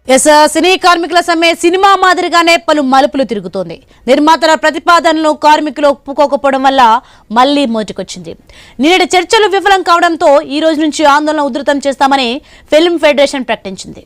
సినీ కార్మికుల సమ్మె సినిమా మాదిరిగానే పలు మలుపులు తిరుగుతోంది. నిర్మాతల ప్రతిపాదనలు కార్మికులు ఒప్పుకోకపోవడం వల్ల మళ్లీ మోటికొచ్చింది. నిన్నటి చర్చలు విఫలం కావడంతో ఈ రోజు నుంచి ఆందోళన ఉధృతం చేస్తామని ఫిల్మ్ ఫెడరేషన్ ప్రకటించింది.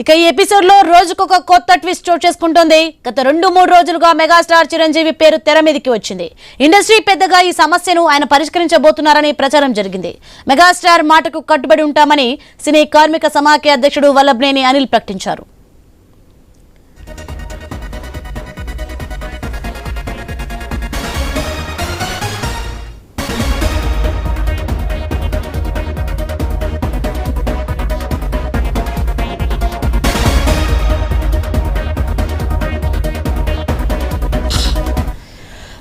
ఇక ఈ ఎపిసోడ్ లో రోజుకొక కొత్త ట్విస్ట్ చోటు చేసుకుంటోంది. గత 2-3 రోజులుగా మెగాస్టార్ చిరంజీవి పేరు తెర మీదకి వచ్చింది. ఇండస్ట్రీ పెద్దగా ఈ సమస్యను ఆయన పరిష్కరించబోతున్నారని ప్రచారం జరిగింది. మెగాస్టార్ మాటకు కట్టుబడి ఉంటామని సినీ కార్మిక సమాఖ్య అధ్యక్షుడు వల్లభనేని అనిల్ ప్రకటించారు.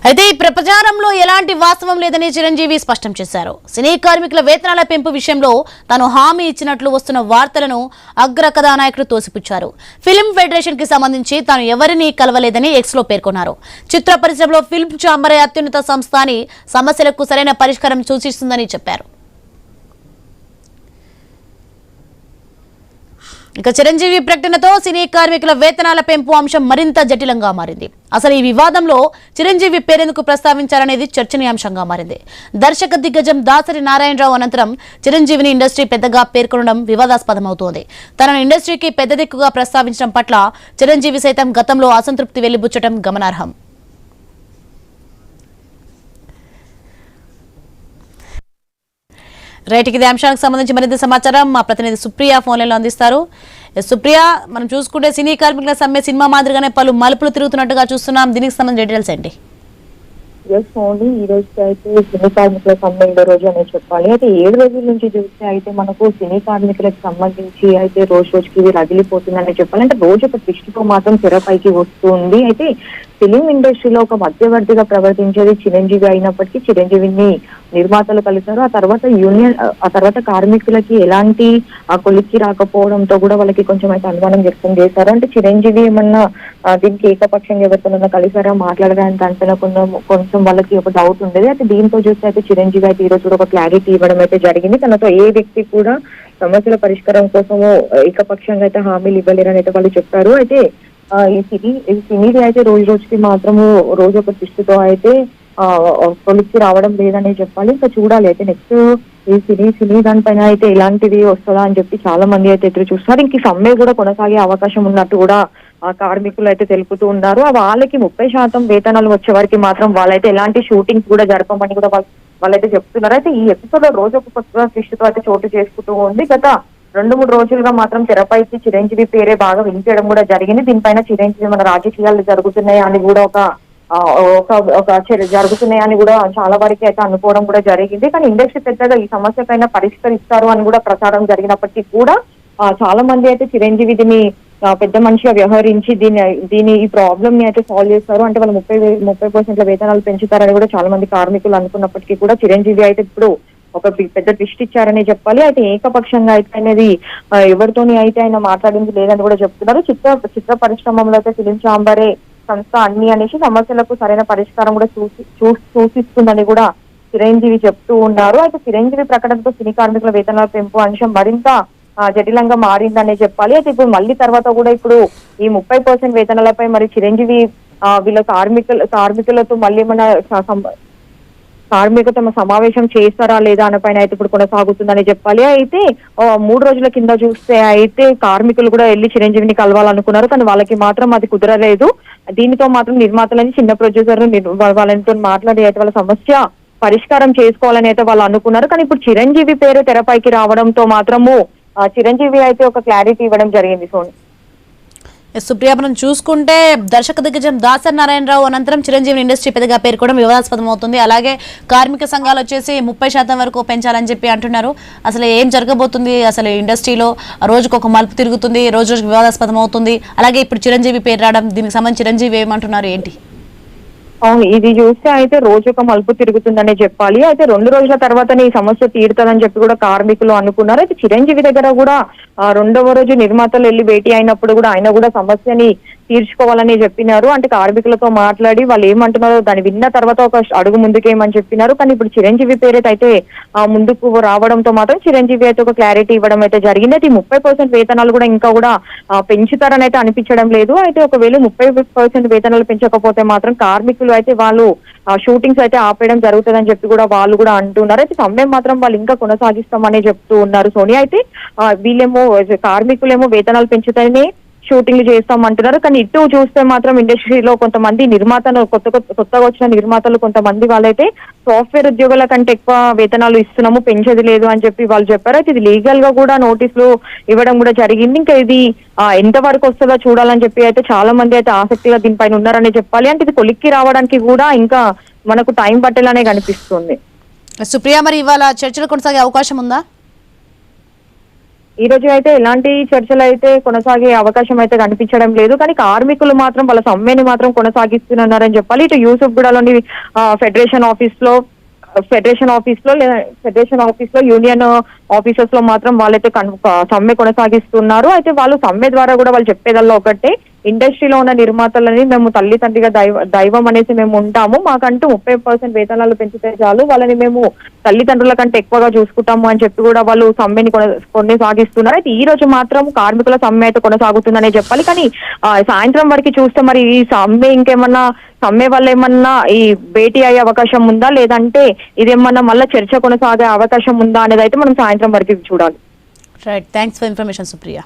అయితే ఈ ప్రచారంలో ఎలాంటి వాస్తవం లేదని చిరంజీవి స్పష్టం చేశారు. సినీ కార్మికుల వేతనాల పెంపు విషయంలో తాను హామీ ఇచ్చినట్లు వస్తున్న వార్తలను అగ్ర కథానాయకుడు తోసిపుచ్చారు. ఫిల్మ్ ఫెడరేషన్ కి సంబంధించి తాను ఎవరిని కలవలేదని ఎక్స్ లో పేర్కొన్నారు. చిత్ర పరిశ్రమలో ఫిల్మ్ ఛాంబరే అత్యున్నత సంస్థ అని సమస్యలకు సరైన పరిష్కారం సూచిస్తుందని చెప్పారు. ఇక చిరంజీవి ప్రకటనతో సినీ కార్మికుల వేతనాల పెంపు అంశం మరింత జటిలంగా మారింది. అసలు ఈ వివాదంలో చిరంజీవి పేరెందుకు ప్రస్తావించారనేది చర్చనీయాంశంగా మారింది. దర్శక దిగ్గజం దాసరి నారాయణరావు అనంతరం చిరంజీవిని ఇండస్ట్రీ పెద్దగా పేర్కొనడం వివాదాస్పదమవుతోంది. తనను ఇండస్ట్రీకి పెద్ద దిక్కుగా ప్రస్తావించడం పట్ల చిరంజీవి సైతం గతంలో అసంతృప్తి వెలిబుచ్చడం గమనార్హం. రైట్, ఇదే అంశానికి సంబంధించి మరింత సమాచారం మా ప్రతినిధి సుప్రియ ఫోన్ లైన్లో అందిస్తారు. సుప్రియ, మనం చూసుకుంటే సినీ కార్మికుల సమ్మె సినిమా మాదిరిగానే పలు మలుపులు తిరుగుతున్నట్టుగా చూస్తున్నాం. దీనికి సంబంధించిన డీటెయిల్స్ ఏంటి? ఈ రోజు అయితే సినీ కార్మికుల సమ్మె రోజు అనే చెప్పాలి. అయితే 7 రోజుల నుంచి చూస్తే అయితే మనకు సినీ కార్మికులకు సంబంధించి అయితే రోజుకి ఇది రగిలిపోతుందని చెప్పాలి. అంటే రోజు ఒక దృష్టితో మాత్రం తెరపైకి వస్తుంది. అయితే ఫిలిం ఇండస్ట్రీలో ఒక మధ్యవర్తిగా ప్రవర్తించేది చిరంజీవి అయినప్పటికీ చిరంజీవిని నిర్మాతలు కలిశారు. ఆ తర్వాత కార్మికులకి ఎలాంటి కొలిక్కి రాకపోవడంతో కూడా వాళ్ళకి కొంచెం అయితే అనుమానం వ్యక్తం చేశారు. అంటే చిరంజీవి ఏమన్నా దీనికి ఏకపక్షంగా ఎవరితోనన్నా కలిసారా, మాట్లాడడానికి అంతనకుండా కొంచెం వాళ్ళకి ఒక డౌట్ ఉండేది. అయితే దీంతో చూస్తే అయితే చిరంజీవి అయితే ఈ రోజు కూడా ఒక క్లారిటీ ఇవ్వడం అయితే జరిగింది. తనతో ఏ వ్యక్తి కూడా సమస్యల పరిష్కారం కోసము ఏకపక్షంగా అయితే హామీలు ఇవ్వలేరని అయితే వాళ్ళు చెప్పారు. అయితే ఈ సినీది అయితే రోజుకి మాత్రము రోజు ఒక దృష్టితో అయితే కొలిక్కి రావడం లేదని చెప్పాలి. ఇంకా చూడాలి అయితే నెక్స్ట్ ఈ సినీ దానిపైన అయితే ఎలాంటిది వస్తుందా అని చెప్పి చాలా మంది అయితే ఎదురు చూస్తున్నారు. ఇంక సమ్మె కూడా కొనసాగే అవకాశం ఉన్నట్టు కూడా కార్మికులు అయితే తెలుపుతూ ఉన్నారు. వాళ్ళకి 30% వేతనాలు వచ్చే వరకు మాత్రం వాళ్ళైతే ఎలాంటి షూటింగ్స్ కూడా జరపమని కూడా వాళ్ళైతే చెప్తున్నారు. అయితే ఈ ఎపిసోడ్ లో రోజు ఒక కొత్త దృష్టితో అయితే చోటు చేసుకుంటూ ఉంది. గత 2-3 రోజులుగా మాత్రం తెరపైకి చిరంజీవి పేరే బాగా వినిపించడం కూడా జరిగింది. దీనిపైన చిరంజీవి మన రాజకీయాలు జరుగుతున్నాయి అని కూడా జరుగుతున్నాయని కూడా చాలా వరకు అయితే అనుకోవడం కూడా జరిగింది. కానీ ఇండస్ట్రీ పెద్దగా ఈ సమస్య పైన పరిష్కరిస్తారు అని కూడా ప్రచారం జరిగినప్పటికీ కూడా చాలా మంది అయితే చిరంజీవి దీన్ని పెద్ద మనిషిగా వ్యవహరించి ఈ ప్రాబ్లమ్ ని అయితే సాల్వ్ చేస్తారు, అంటే వాళ్ళు 30% వేతనాలు పెంచుతారని కూడా చాలా మంది కార్మికులు అనుకున్నప్పటికీ కూడా చిరంజీవి అయితే ఇప్పుడు ఒక పెద్ద దృష్టి ఇచ్చారని చెప్పాలి. అయితే ఏకపక్షంగా అయితే అనేది ఎవరితోని అయితే ఆయన మాట్లాడింది లేదని కూడా చెప్తున్నారు. చిత్ర పరిశ్రమలో అయితే ఫిలిం ఛాంబరే సంస్థ అన్ని అనేసి సమస్యలకు సరైన పరిష్కారం కూడా సూచిస్తుందని కూడా చిరంజీవి చెప్తూ ఉన్నారు. అయితే చిరంజీవి ప్రకటనతో సినీ కార్మికుల వేతనాల పెంపు అంశం మరింత జటిలంగా మారిందనే చెప్పాలి. అయితే ఇప్పుడు మళ్ళీ తర్వాత కూడా ఇప్పుడు ఈ 30% వేతనాలపై మరి చిరంజీవి వీళ్ళ కార్మికులతో మళ్ళీ మన కార్మికులు తమ సమావేశం చేస్తారా లేదా అనే పైన అయితే ఇప్పుడు కొనసాగుతుందని చెప్పాలి. అయితే 3 రోజుల కింద చూస్తే అయితే కార్మికులు కూడా వెళ్ళి చిరంజీవిని కలవాలనుకున్నారు, కానీ వాళ్ళకి మాత్రం అది కుదరలేదు. దీనితో మాత్రం నిర్మాతలని చిన్న ప్రొడ్యూసర్ వాళ్ళతో మాట్లాడి అయితే వాళ్ళ సమస్య పరిష్కారం చేసుకోవాలని అయితే వాళ్ళు అనుకున్నారు. కానీ ఇప్పుడు చిరంజీవి పేరు తెరపైకి రావడంతో మాత్రము చిరంజీవి అయితే ఒక క్లారిటీ ఇవ్వడం జరిగింది. సోని, సుప్రియ, మనం చూసుకుంటే దర్శక దిగ్గజం దాసరి నారాయణరావు అనంతరం చిరంజీవి ఇండస్ట్రీ పెద్దగా పేర్కొనడం వివాదాస్పదం అవుతుంది. అలాగే కార్మిక సంఘాలు వచ్చేసి 30% వరకు పెంచాలని చెప్పి అంటున్నారు. అసలు ఏం జరగబోతుంది? అసలు ఇండస్ట్రీలో రోజుకు ఒక మలుపు తిరుగుతుంది, రోజుకి వివాదాస్పదం అవుతుంది. అలాగే ఇప్పుడు చిరంజీవి పేరు రావడం, దీనికి సంబంధించి చిరంజీవి ఏమంటున్నారు ఏంటి? అవును, ఇది చూస్తే అయితే రోజు ఒక మలుపు తిరుగుతుందనే చెప్పాలి. అయితే 2 రోజుల తర్వాతనే ఈ సమస్య తీరుతుందని చెప్పి కూడా కార్మికులు అనుకున్నారు. అయితే చిరంజీవి దగ్గర కూడా 2వ రోజు నిర్మాతలు వెళ్లి భేటీ అయినప్పుడు కూడా ఆయన కూడా సమస్యని తీర్చుకోవాలని చెప్పినారు. అంటే కార్మికులతో మాట్లాడి వాళ్ళు ఏమంటున్నారో దాన్ని విన్న తర్వాత ఒక అడుగు ముందుకేమని చెప్పినారు. కానీ ఇప్పుడు చిరంజీవి పేరైతే ముందుకు రావడంతో మాత్రం చిరంజీవి అయితే ఒక క్లారిటీ ఇవ్వడం అయితే జరిగింది. అయితే 30% వేతనాలు కూడా ఇంకా కూడా పెంచుతారని అయితే అనిపించడం లేదు. అయితే ఒకవేళ 30% వేతనాలు పెంచకపోతే మాత్రం కార్మికులు అయితే వాళ్ళు షూటింగ్స్ అయితే ఆపేయడం జరుగుతుందని చెప్పి కూడా వాళ్ళు కూడా అంటున్నారు. అయితే సమ్మె మాత్రం వాళ్ళు ఇంకా కొనసాగిస్తామని చెప్తూ ఉన్నారు సోనియా. అయితే వీళ్ళేమో కార్మికులేమో వేతనాలు పెంచుతాయని షూటింగ్లు చేస్తామంటున్నారు. కానీ ఇటు చూస్తే మాత్రం ఇండస్ట్రీలో కొంతమంది నిర్మాతలు కొత్తగా వచ్చిన నిర్మాతలు కొంతమంది వాళ్ళైతే సాఫ్ట్వేర్ ఉద్యోగుల కంటే ఎక్కువ వేతనాలు ఇస్తున్నాము, పెంచేది లేదు అని చెప్పి వాళ్ళు చెప్పారు. అయితే ఇది లీగల్ గా కూడా నోటీసులు ఇవ్వడం కూడా జరిగింది. ఇంకా ఇది ఎంత వరకు వస్తుందో చూడాలని చెప్పి అయితే చాలా మంది అయితే ఆసక్తిగా దీనిపైన ఉన్నారని చెప్పాలి. అంటే ఇది కొలిక్కి రావడానికి కూడా ఇంకా మనకు టైం పట్టేలానే కనిపిస్తుంది. సుప్రియ, మరి ఇవాళ చర్చలు కొనసాగే అవకాశం ఉందా? ఈ రోజు అయితే ఎలాంటి చర్చలు అయితే కొనసాగే అవకాశం అయితే కనిపించడం లేదు. కానీ కార్మికులు మాత్రం వాళ్ళ సమ్మెని మాత్రం కొనసాగిస్తున్నారని చెప్పాలి. ఇటు యూసుఫ్ గూడలోని ఫెడరేషన్ ఆఫీస్ లో యూనియన్ ఆఫీసర్స్ లో మాత్రం వాళ్ళైతే సమ్మె కొనసాగిస్తున్నారు. అయితే వాళ్ళు సమ్మె ద్వారా కూడా వాళ్ళు చెప్పేదల్లా ఒకటే, ఇండస్ట్రీలో ఉన్న నిర్మాతలని మేము తల్లిదండ్రిగా దైవం అనేసి మేము ఉంటాము, మాకంటూ 30% వేతనాలు పెంచితే చాలు, వాళ్ళని మేము తల్లిదండ్రుల కంటే ఎక్కువగా చూసుకుంటాము అని చెప్పి కూడా వాళ్ళు సమ్మెని కొనసాగిస్తున్నారు. అయితే ఈ రోజు మాత్రం కార్మికుల సమ్మె అయితే కొనసాగుతుందనే చెప్పాలి. కానీ సాయంత్రం వరకు చూస్తే మరి ఈ సమ్మె వల్ల ఏమన్నా ఈ భేటీ అయ్యే అవకాశం ఉందా, లేదంటే ఇదేమన్నా మళ్ళీ చర్చ కొనసాగే అవకాశం ఉందా అనేది అయితే మనం సాయంత్రం వరకు చూడాలి. Right, thanks for information Supriya.